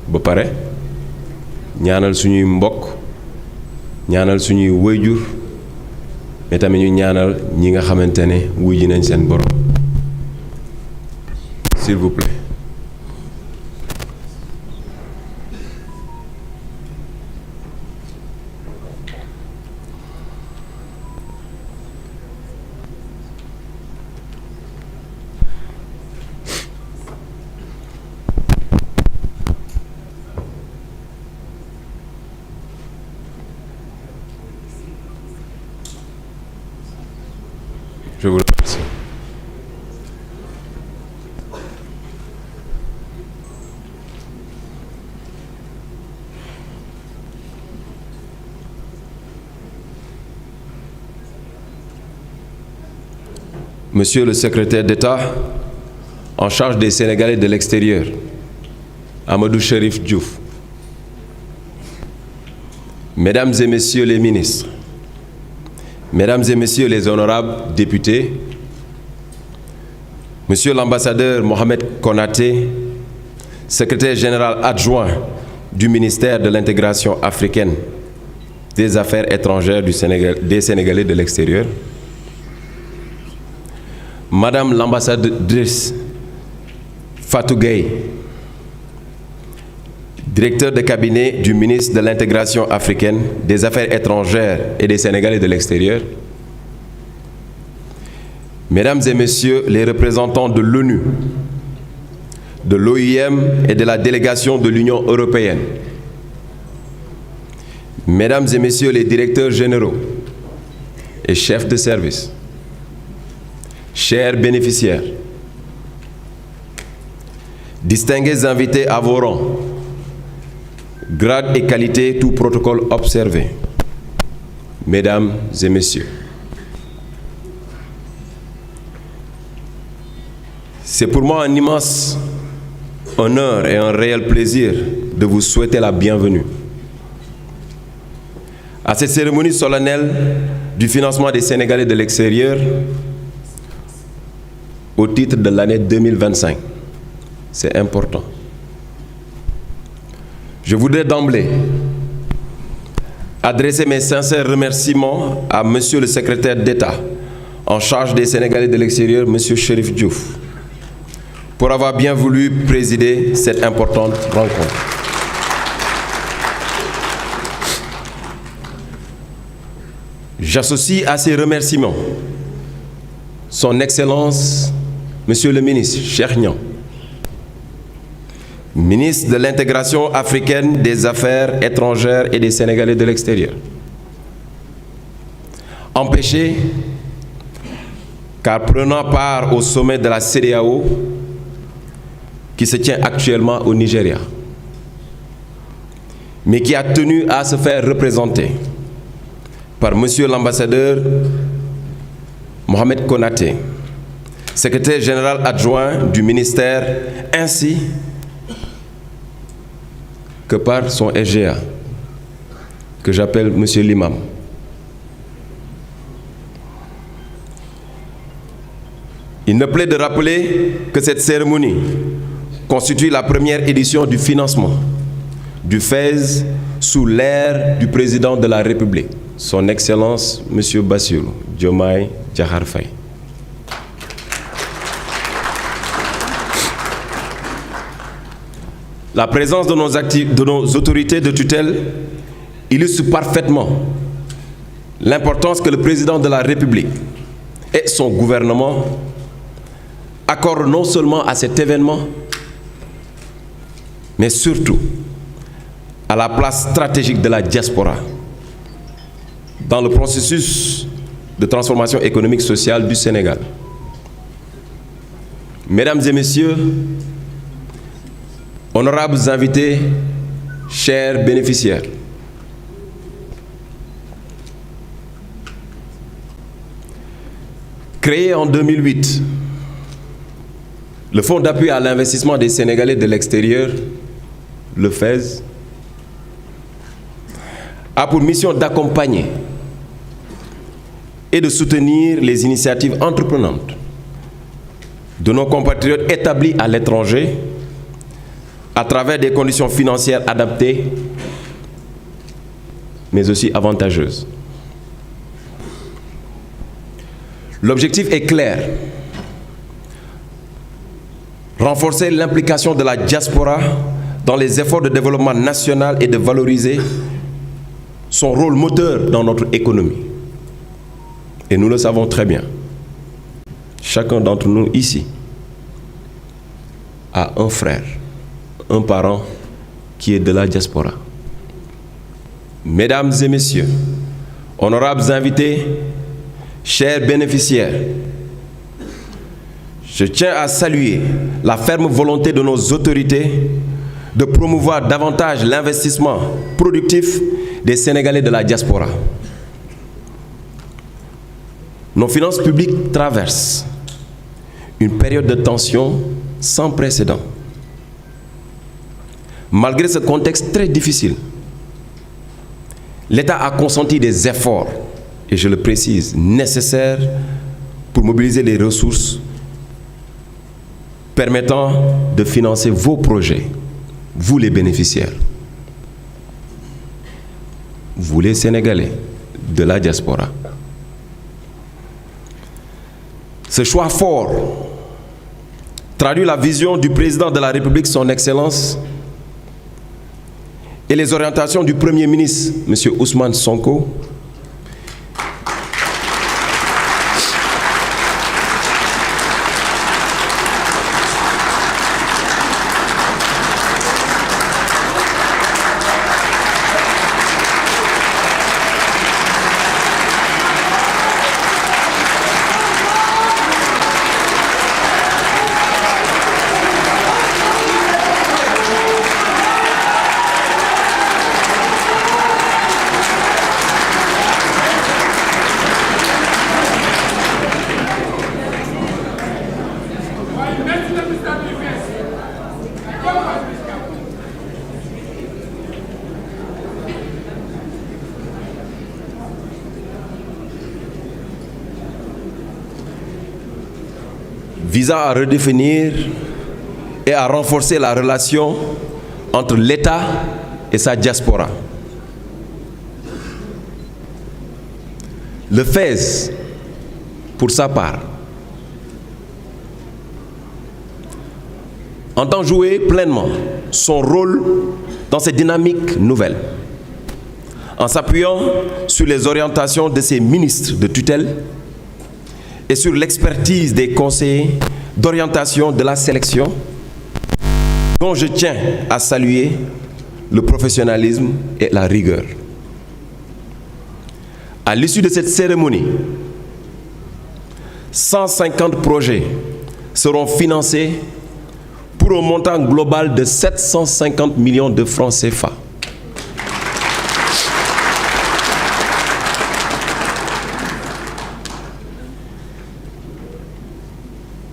ba pare ñaanal suñuy mbokk ñaanal suñuy wayjur mais tamit ñu ñaanal ñi nga xamante ne wuy ji nañ seen borom s'il vous plaît. Je vous remercie. Monsieur le secrétaire d'État en charge des Sénégalais de l'extérieur, Amadou Chérif Diouf, Mesdames et Messieurs les ministres, Mesdames et Messieurs les honorables députés, Monsieur l'ambassadeur Mohamed Konaté, secrétaire général adjoint du ministère de l'intégration africaine, des affaires étrangères des Sénégalais de l'extérieur, Madame l'ambassadrice Fatou Gueye, directeur de cabinet du ministre de l'intégration africaine, des affaires étrangères et des Sénégalais de l'extérieur, Mesdames et Messieurs les représentants de l'ONU, de l'OIM et de la délégation de l'Union européenne, Mesdames et Messieurs les directeurs généraux et chefs de service, chers bénéficiaires, distingués invités à vos rangs, grade et qualité, tout protocole observé. Mesdames et Messieurs, c'est pour moi un immense honneur et un réel plaisir de vous souhaiter la bienvenue à cette cérémonie solennelle du financement des Sénégalais de l'extérieur au titre de l'année 2025. C'est important. Je voudrais d'emblée adresser mes sincères remerciements à Monsieur le secrétaire d'État en charge des Sénégalais de l'extérieur, Monsieur Chérif Diouf, pour avoir bien voulu présider cette importante rencontre. J'associe à ces remerciements Son Excellence, Monsieur le ministre Cheikh Niang, ministre de l'intégration africaine, des affaires étrangères et des Sénégalais de l'extérieur. Empêché, car prenant part au sommet de la CEDEAO qui se tient actuellement au Nigeria, mais qui a tenu à se faire représenter par Monsieur l'ambassadeur Mohamed Konaté, secrétaire général adjoint du ministère, ainsi que par son SGA, que j'appelle Monsieur l'imam. Il me plaît de rappeler que cette cérémonie constitue la première édition du financement du FAISE sous l'ère du président de la République, Son Excellence Monsieur Bassirou Diomaye Diakhar Faye. La présence de nos autorités de tutelle illustre parfaitement l'importance que le président de la République et son gouvernement accordent non seulement à cet événement, mais surtout à la place stratégique de la diaspora dans le processus de transformation économique et sociale du Sénégal. Mesdames et Messieurs, honorables invités, chers bénéficiaires, créé en 2008, le Fonds d'appui à l'investissement des Sénégalais de l'extérieur, le FAISE, a pour mission d'accompagner et de soutenir les initiatives entreprenantes de nos compatriotes établis à l'étranger à travers des conditions financières adaptées, mais aussi avantageuses. L'objectif est clair. Renforcer l'implication de la diaspora dans les efforts de développement national et de valoriser son rôle moteur dans notre économie. Et nous le savons très bien. Chacun d'entre nous ici a un frère, un parent qui est de la diaspora. Mesdames et messieurs, honorables invités, chers bénéficiaires, je tiens à saluer la ferme volonté de nos autorités de promouvoir davantage l'investissement productif des Sénégalais de la diaspora. Nos finances publiques traversent une période de tension sans précédent. Malgré ce contexte très difficile, l'État a consenti des efforts, et je le précise, nécessaires pour mobiliser les ressources permettant de financer vos projets, vous les bénéficiaires, vous les Sénégalais de la diaspora. Ce choix fort traduit la vision du président de la République, son Excellence, et les orientations du Premier ministre, M. Ousmane Sonko, visant à redéfinir et à renforcer la relation entre l'État et sa diaspora. Le FAISE, pour sa part, entend jouer pleinement son rôle dans cette dynamique nouvelle, en s'appuyant sur les orientations de ses ministres de tutelle et sur l'expertise des conseillers d'orientation de la sélection, dont je tiens à saluer le professionnalisme et la rigueur. À l'issue de cette cérémonie, 150 projets seront financés pour un montant global de 750 millions de francs CFA.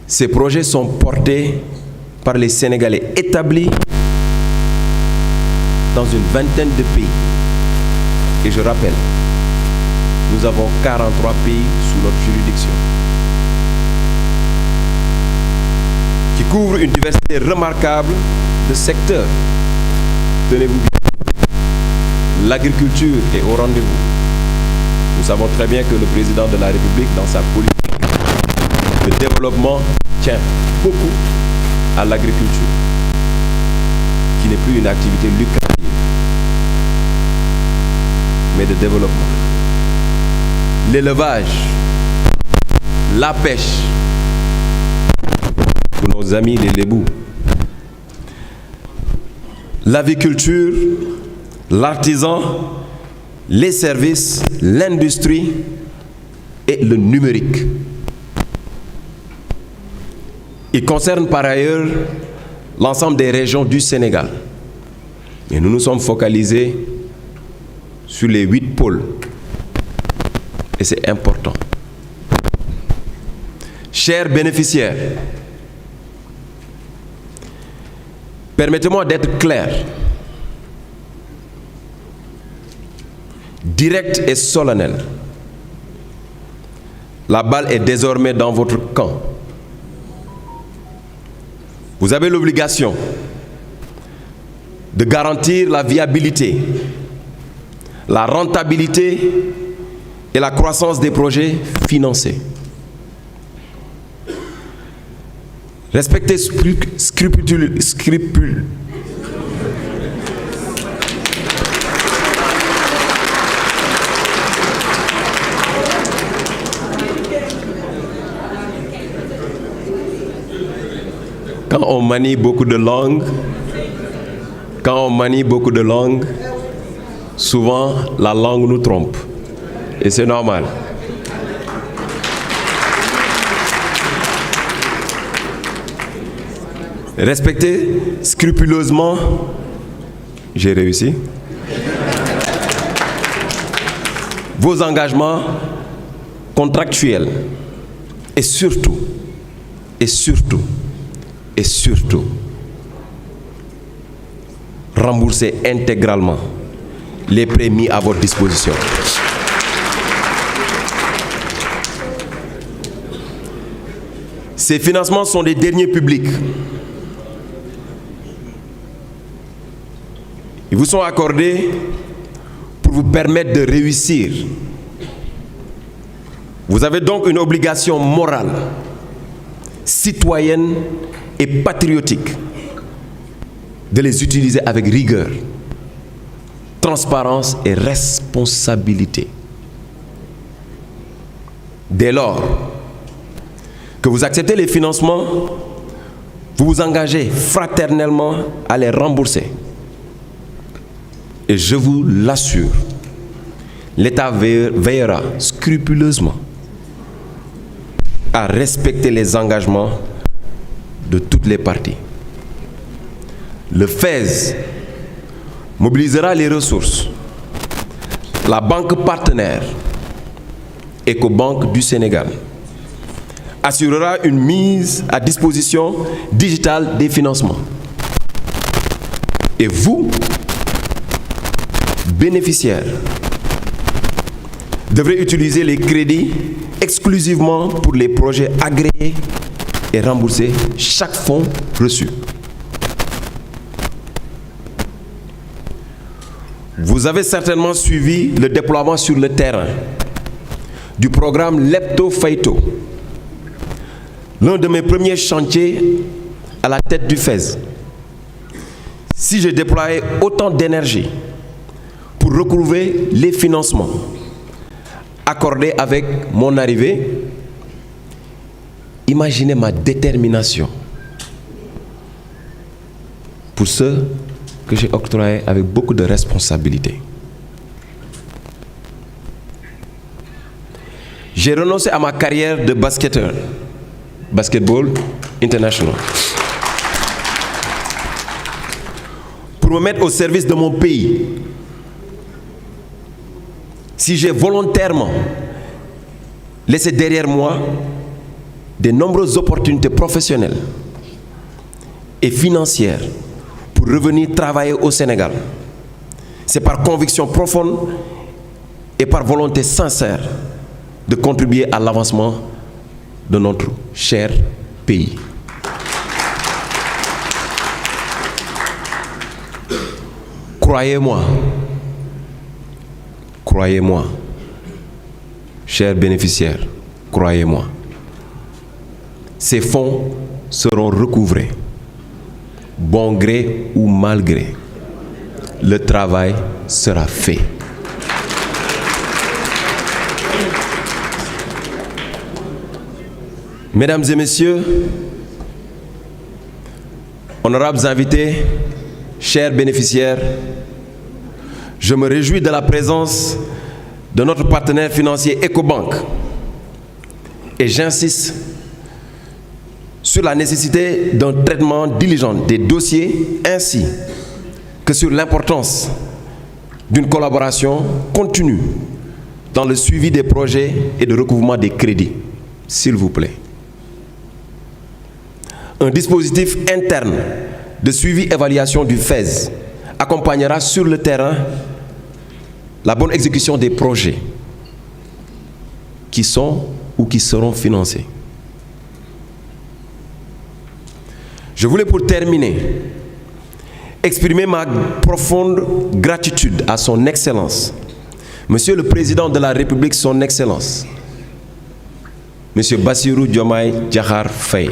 Ces projets sont portés par les Sénégalais établis dans une vingtaine de pays. Et je rappelle, nous avons 43 pays sous notre juridiction, qui couvrent une diversité remarquable de secteurs. Tenez-vous bien, l'agriculture est au rendez-vous. Nous savons très bien que le président de la République, dans sa politique de développement, tient beaucoup à l'agriculture, qui n'est plus une activité lucrative, mais de développement. L'élevage, la pêche, pour nos amis les Lébous, l'aviculture, l'artisan, les services, l'industrie et le numérique. Il concerne par ailleurs l'ensemble des régions du Sénégal. Et nous nous sommes focalisés sur les 8 pôles. Et c'est important. Chers bénéficiaires, permettez-moi d'être clair, direct et solennel. La balle est désormais dans votre camp. Vous avez l'obligation de garantir la viabilité, la rentabilité et la croissance des projets financés. Respecter Quand on manie beaucoup de langues, souvent la langue nous trompe. Et c'est normal. Respectez scrupuleusement, j'ai réussi, vos engagements contractuels et surtout, remboursez intégralement les prêts mis à votre disposition. Ces financements sont des deniers publics. Ils vous sont accordés pour vous permettre de réussir. Vous avez donc une obligation morale, citoyenne et patriotique de les utiliser avec rigueur, transparence et responsabilité. Dès lors que vous acceptez les financements, vous vous engagez fraternellement à les rembourser. Et je vous l'assure, l'État veillera scrupuleusement à respecter les engagements de toutes les parties. Le FAISE mobilisera les ressources. La banque partenaire, Ecobank du Sénégal, assurera une mise à disposition digitale des financements. Et vous, bénéficiaires, devrez utiliser les crédits exclusivement pour les projets agréés et rembourser chaque fonds reçu. Vous avez certainement suivi le déploiement sur le terrain du programme Lepto Fayto, l'un de mes premiers chantiers à la tête du FAISE. Si j'ai déployé autant d'énergie pour recouvrer les financements accordés avec mon arrivée, imaginez ma détermination pour ceux que j'ai octroyés avec beaucoup de responsabilité. J'ai renoncé à ma carrière de basketteur, basketball international, pour me mettre au service de mon pays. Si j'ai volontairement laissé derrière moi de nombreuses opportunités professionnelles et financières pour revenir travailler au Sénégal, c'est par conviction profonde et par volonté sincère de contribuer à l'avancement de notre cher pays. Croyez-moi, chers bénéficiaires, croyez-moi, ces fonds seront recouvrés, bon gré ou mal gré. Le travail sera fait. Mesdames et messieurs, honorables invités, chers bénéficiaires, je me réjouis de la présence de notre partenaire financier Ecobank et j'insiste sur la nécessité d'un traitement diligent des dossiers ainsi que sur l'importance d'une collaboration continue dans le suivi des projets et de recouvrement des crédits, s'il vous plaît. Un dispositif interne de suivi-évaluation du FAISE accompagnera sur le terrain la bonne exécution des projets qui sont ou qui seront financés. Je voulais pour terminer exprimer ma profonde gratitude à son Excellence, Monsieur le Président de la République, son Excellence, Monsieur Bassirou Diomaye Diakhar Faye.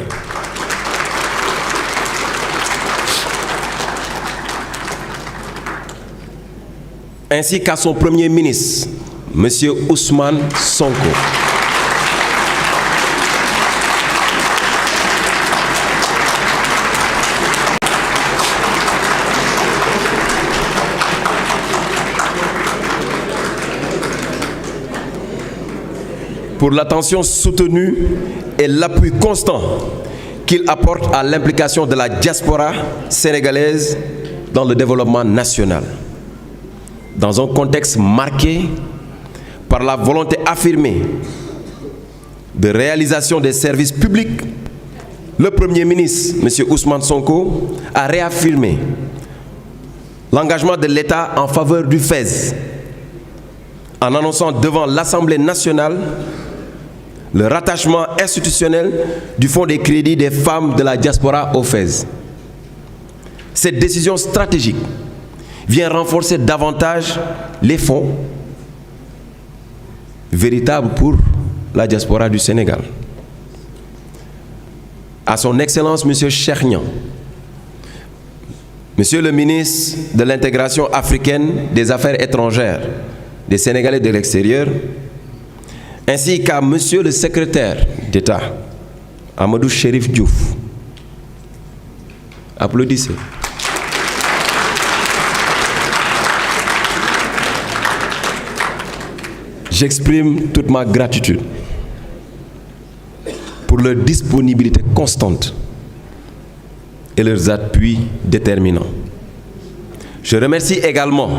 Ainsi qu'à son Premier ministre, Monsieur Ousmane Sonko. Pour l'attention soutenue et l'appui constant qu'il apporte à l'implication de la diaspora sénégalaise dans le développement national. Dans un contexte marqué par la volonté affirmée de réalisation des services publics, le Premier ministre, M. Ousmane Sonko, a réaffirmé l'engagement de l'État en faveur du FES, en annonçant devant l'Assemblée nationale le rattachement institutionnel du Fonds des crédits des femmes de la diaspora au FES. Cette décision stratégique vient renforcer davantage les fonds véritables pour la diaspora du Sénégal. À son Excellence, M. Cheikh Niang, Monsieur le ministre de l'Intégration africaine, des Affaires étrangères, des Sénégalais de l'extérieur, ainsi qu'à Monsieur le secrétaire d'État, Amadou Chérif Diouf. Applaudissez. J'exprime toute ma gratitude pour leur disponibilité constante et leurs appuis déterminants. Je remercie également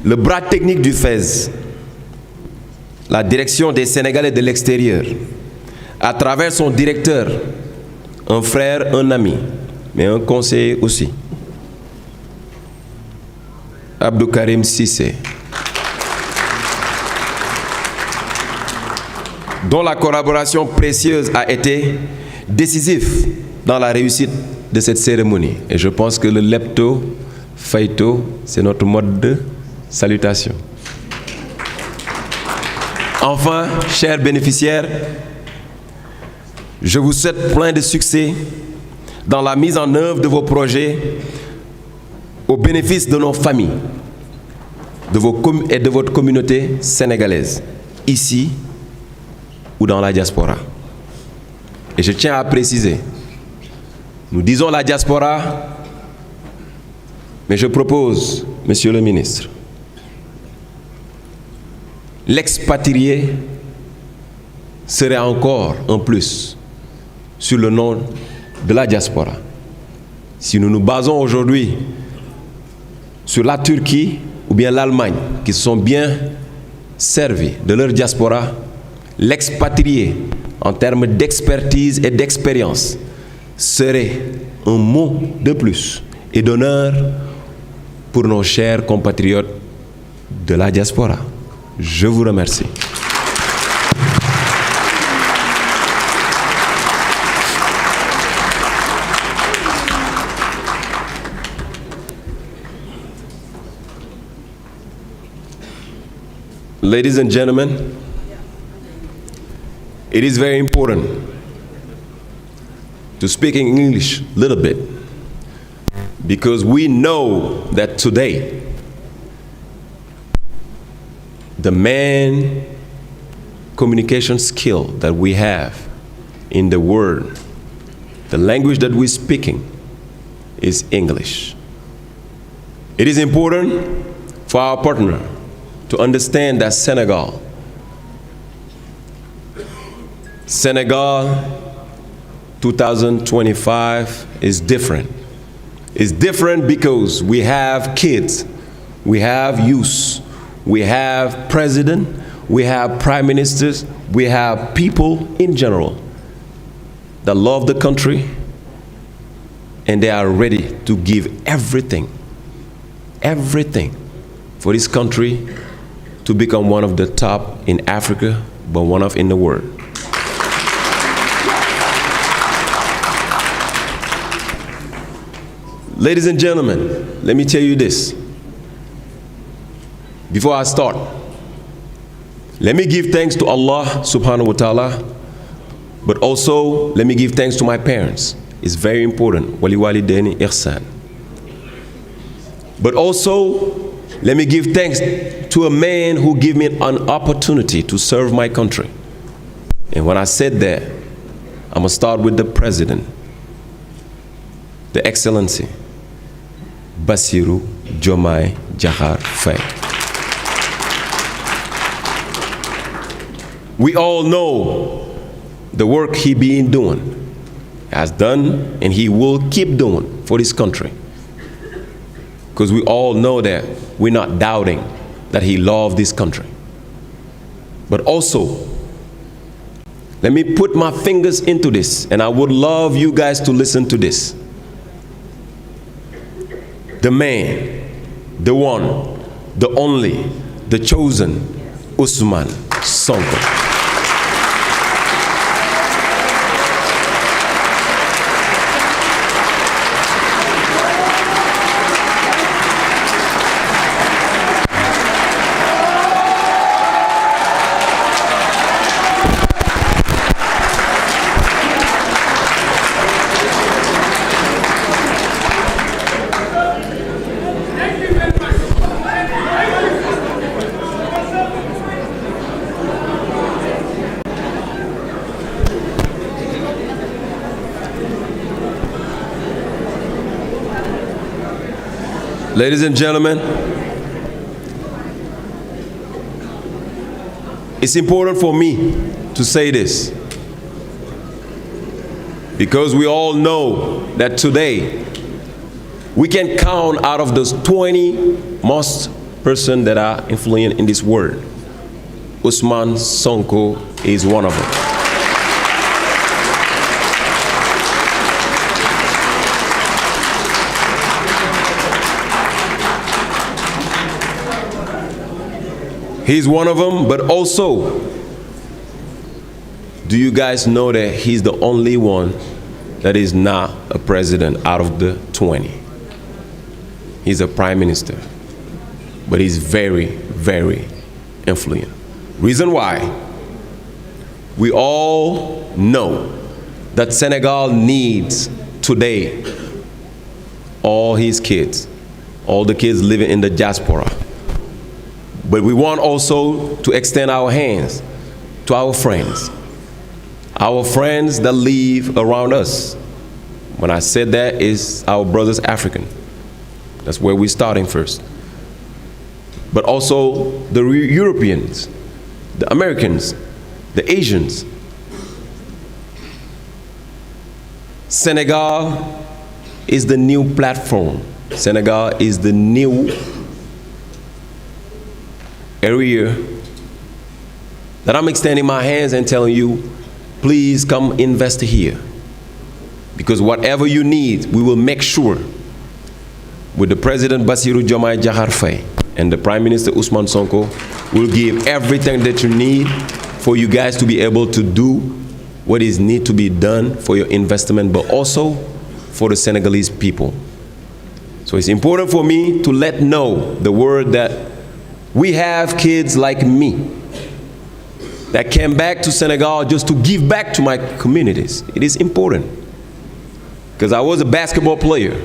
le bras technique du FES, la direction des Sénégalais de l'extérieur, à travers son directeur, un frère, un ami, mais un conseiller aussi, Abdou Karim Sissé, dont la collaboration précieuse a été décisive dans la réussite de cette cérémonie. Et je pense que le lepto, faito, c'est notre mode de salutation. Enfin, chers bénéficiaires, je vous souhaite plein de succès dans la mise en œuvre de vos projets au bénéfice de nos familles et de votre communauté sénégalaise, ici ou dans la diaspora. Et je tiens à préciser, nous disons la diaspora, mais je propose, Monsieur le ministre, l'expatrié serait encore un plus sur le nom de la diaspora. Si nous nous basons aujourd'hui sur la Turquie ou bien l'Allemagne, qui se sont bien servis de leur diaspora, l'expatrié, en termes d'expertise et d'expérience, serait un mot de plus et d'honneur pour nos chers compatriotes de la diaspora. Je vous remercie. Ladies and gentlemen, it is very important to speak in English a little bit because we know that today the main communication skill that we have in the world, the language that we're speaking, is English. It is important for our partner to understand that Senegal 2025 is different. It's different because we have kids, we have youth, we have president, we have prime ministers, we have people in general that love the country and they are ready to give everything for this country to become one of the top in Africa, but one of in the world. Ladies and gentlemen, let me tell you this. Before I start, let me give thanks to Allah subhanahu wa ta'ala, but also let me give thanks to my parents. It's very important. Wali walidaini ihsan. But also, let me give thanks to a man who gave me an opportunity to serve my country. And when I said that, I'm going to start with the President, the Excellency, Bassirou Diomaye Diakhar Faye. We all know the work he been doing, has done, and he will keep doing for this country. Because we all know that we're not doubting that he loved this country. But also, let me put my fingers into this, and I would love you guys to listen to this. The man, the one, the only, the chosen, Ousmane Sonko. Ladies and gentlemen, it's important for me to say this because we all know that today we can count out of those 20 most persons that are influential in this world. Ousmane Sonko is one of them. He's one of them, but also, do you guys know that he's the only one that is not a president out of the 20? He's a prime minister, but he's very, very influential. Reason why? We all know that Senegal needs today all his kids, all the kids living in the diaspora. But we want also to extend our hands to our friends that live around us. When I said that, is our brothers African. That's where we're starting first. But also the Europeans, the Americans, the Asians. Senegal is the new platform. Senegal is the new area that I'm extending my hands and telling you, please come invest here. Because whatever you need, we will make sure with the President Bassirou Diomaye Diakhar Faye and the Prime Minister Ousmane Sonko will give everything that you need for you guys to be able to do what is need to be done for your investment, but also for the Senegalese people. So it's important for me to let know the word that we have kids like me that came back to Senegal just to give back to my communities. It is important because I was a basketball player,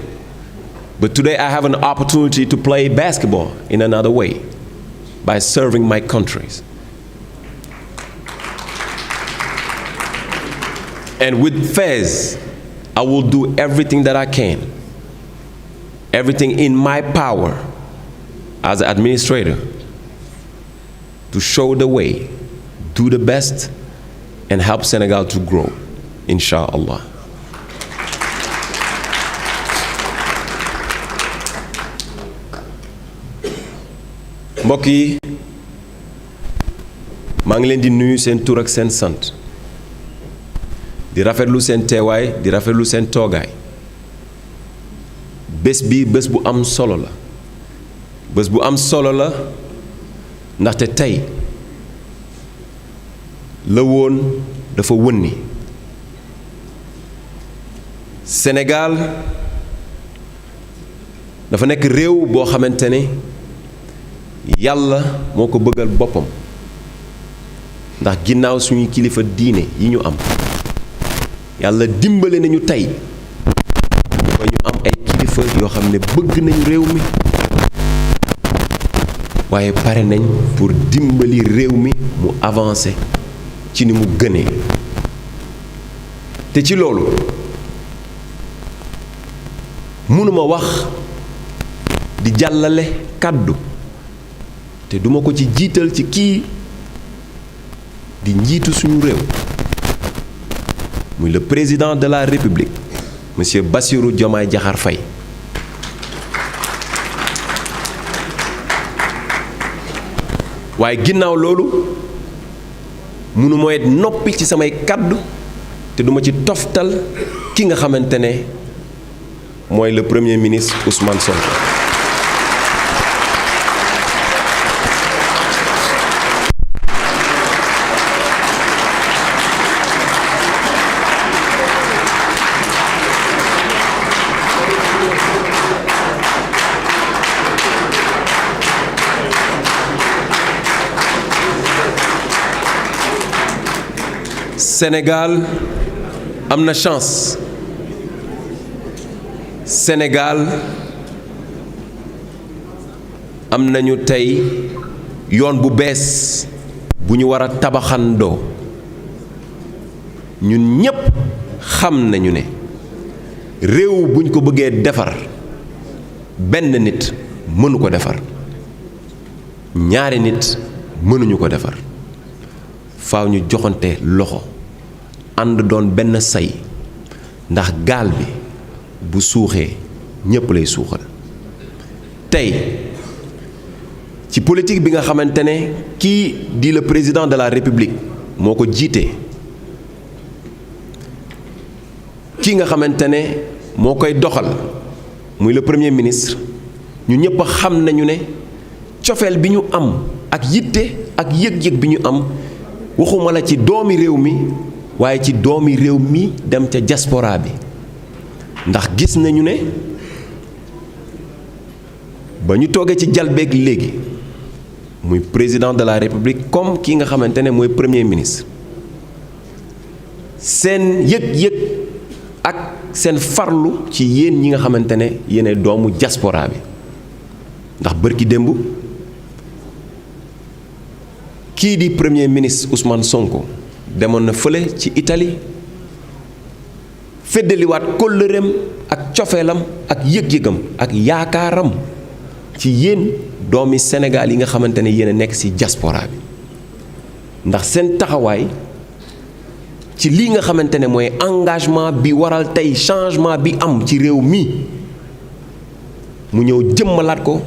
but today I have an opportunity to play basketball in another way by serving my countries. And with Fez, I will do everything that I can, everything in my power as an administrator to show the way, do the best, and help Senegal to grow, inshallah. Mbokk yi, maa ngi leen di nuyu seen tur ak seen sant, di rafetlu seen teewaay, di rafetlu seen toogaay. Bés bi bés bu am solo la. Bés bu am solo la ndaxte tey la woon dafa wënni. Sénégal dafa nekk réew boo xamante ne yàlla moo ko bëggal boppam ndax ginnaaw suñuy kilifa diine yi ñu am yàlla dimbale nañu tey ba ñu am ay kilifa yoo xam ne bëgg nañu réew mi waaye pare nañ pour dimbali réew mi mu avancer ci ni mu gënee te ci loolu mënuma wax di jàllale kàddu te duma ko ci jiital ci kii di njiitu suñu réew muy le président de la République monsieur Bassirou Diomaye Diakhar Faye waaye ginnaaw loolu mënu mooy noppi ci samay kàddu te duma ci toftal ki nga xamante ne mooy le premier ministre Ousmane Sonko. Sénégal am na chance Sénégal am nañu tey yoon bu bees bu ñu war a tabaxandoo ñun ñépp xam nañu ne réew buñ ko bëggee defar benn nit mënu ko defar ñaari nit mënuñu ko defar faaw ñu joxante loxo ànd doon benn say ndax gaal bi bu suuxee ñépp lay suuxal tey ci politique bi nga xamante ne kii di le président de la République moo ko jiite kii nga xamante ne moo koy doxal muy le premier ministre ñu ñépp xam nañu ne cofeel bi ñu am ak yitte ak yëg-yëg bi ñu am waxuma la ci doomi réew mi waaye ci doomi réew mi dem ca diaspora bi ndax gis nañu ne ba ñu toogee ci jalbeeg léegi muy président de la République comme ki nga xamante ne mooy premier ministre seen yëg-yëg ak seen farlu ci yéen ñi nga xamante ne yéene doomu diaspora bi ndax bërki démb kii di premier ministre Ousmane Sonko demoon na fële ci Italie feddaliwaat kóllëreem ak cofeelam ak yëg-yëgam ak yaakaaram ci yéen doomi Sénégal yi nga xamante ne yéen a nekk ci diaspora bi ndax seen taxawaay ci lii nga xamante ne mooy engagement bi waral tey changement bi am ci réew mi mu ñëw jëmmalaat ko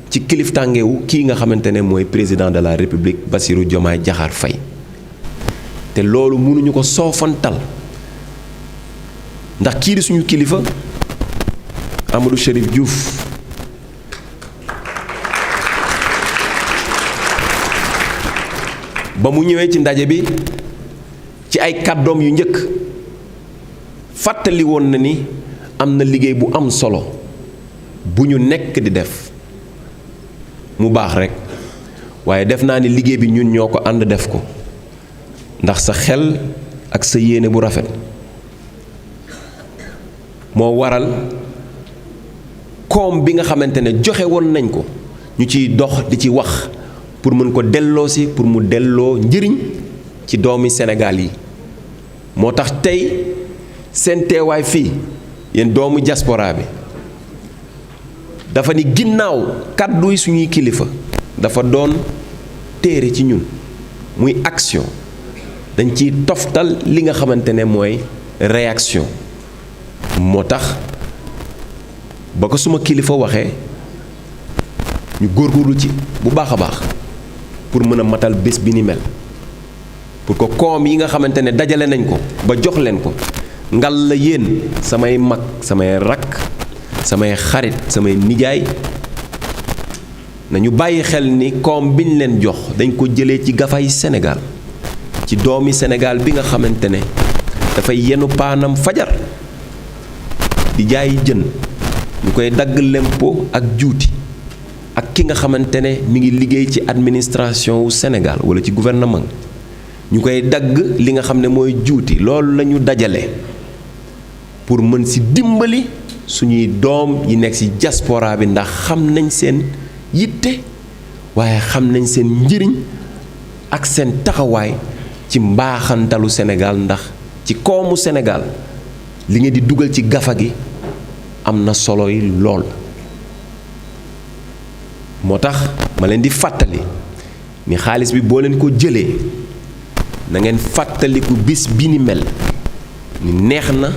ci kiliftangewu kii nga xamante ne mooy président de la République Bassirou Diomaye Diakhar Faye te loolu mënuñu ko soofantal ndax kii di suñu kilifa Amadou Chérif Diouf ba mu ñëwee ci ndaje bi ci ay kàddoom yu njëkk fàttali woon na ni am na liggéey bu am solo bu ñu nekk di def mu baax rekk waaye def naa ni liggéey bi ñun ñoo ko ànd def ko ndax sa xel ak sa yéene bu rafet moo waral koom bi nga xamante ne joxe woon nañ ko ñu ciy dox di ci wax pour mën ko delloosi pour mu delloo njëriñ ci doomi Sénégal yi moo tax tey seen teewaay fii yéen doomu diaspora bi dafa ni ginnaaw kàdduy suñuy kilifa dafa doon téere ci ñun muy action dañ ciy toftal li nga xamante ne mooy réaction moo tax ba ko suma kilifa waxee ñu góorgóorlu ci bu baax a baax pour mën a matal bés bi ni mel pour que koom yi nga xamante ne dajale nañ ko ba jox leen ko ngal la yéen samay mag samay rakk samay xarit samay nijaay nañu bàyyi xel ni koom biñ leen jox dañ ko jëlee ci gafay Sénégal ci doomi Sénégal bi nga xamante ne dafay yenu paanam fajar di jaay jën ñu koy dagg lempo ak juuti ak ki nga xamante ne mi ngi liggéey ci administration wu Sénégal wala ci gouvernement ñu koy dagg li nga xam ne mooy juuti loolu la ñu dajale pour mën si dimbali suñuy doom yi nekk ci diaspora bi ndax xam nañ seen yitte waaye xam nañ seen njëriñ ak seen taxawaay ci mbaaxantalu Sénégal ndax ci koomu Sénégal li ngeen di dugal ci gafa gi am na solo yi lool. moo tax ma leen di fàttali ni xaalis bi boo leen ko jëlee na ngeen fàttaliku bis bi ni mel ni neex na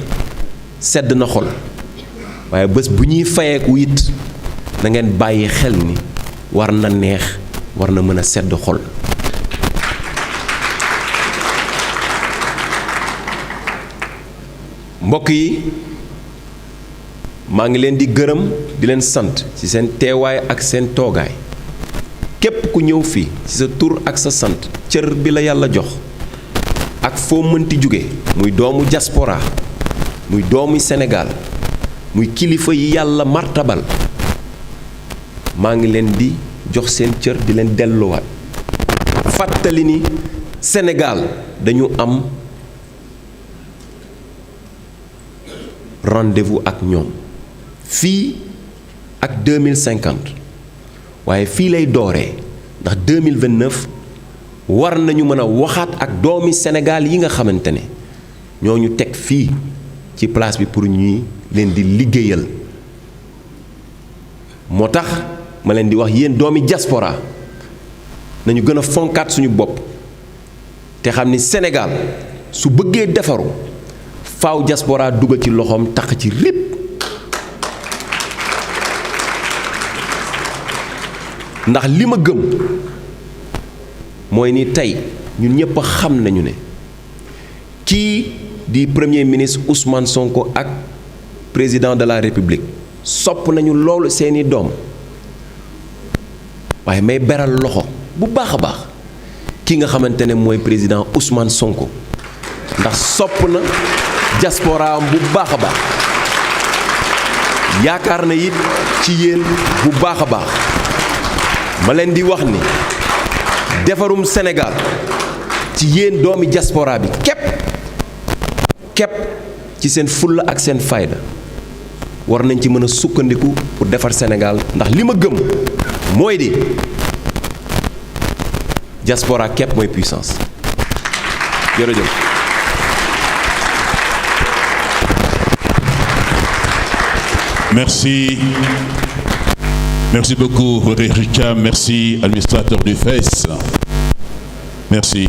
sedd na xol waaye bés bu ñuy fayeeku it na ngeen bàyyi xel ni war na neex war na mën a sedd xol. mbokk yi maa ngi leen di gërëm di leen sant ci seen teewaay ak seen toogaay képp ku ñëw fii ci sa tur ak sa sant cër bi la yàlla jox ak foo mënti jóge muy doomu diaspora muy doomu Sénégal muy kilifa yi yàlla martabal maa ngi leen di jox seen cër di leen delluwaat fàttali ni Sénégal dañu am rendez-vous ak ñoom fii ak 2050 waaye fii lay dooree ndax 2029 war nañu mën a waxaat ak doomi Sénégal yi nga xamante ne ñoo ñu teg fii ci place bi pour ñuy leen di liggéeyal moo tax ma leen di wax yéen doomi diaspora nañu gën a fonkaat suñu bopp te xam ni Sénégal su bëggee defaru faaw diaspora dugal ci loxoom tax ci rip ndax li ma gëm mooy ni tey ñun ñëpp xam nañu ne kii di premier ministre Ousmane Sonko ak président de la République sopp nañu loolu seeni doom waaye may beral loxo bu baax a baax ki nga xamante ne mooy président Ousmane Sonko ndax sopp na diaspora bu baax a baax yaakaar na it ci yéen bu baax a baax ma leen di wax ni defarum Sénégal ci yéen doomi diaspora bi képp ci seen fulla ak seen fayda war nañ ci mën a sukkandiku pour defar Sénégal ndax li ma gëm mooy di diaspora képp mooy puissance jërëjëf. Merci. Merci beaucoup, Roderick Thiam. Merci, administrateur du FES. Merci.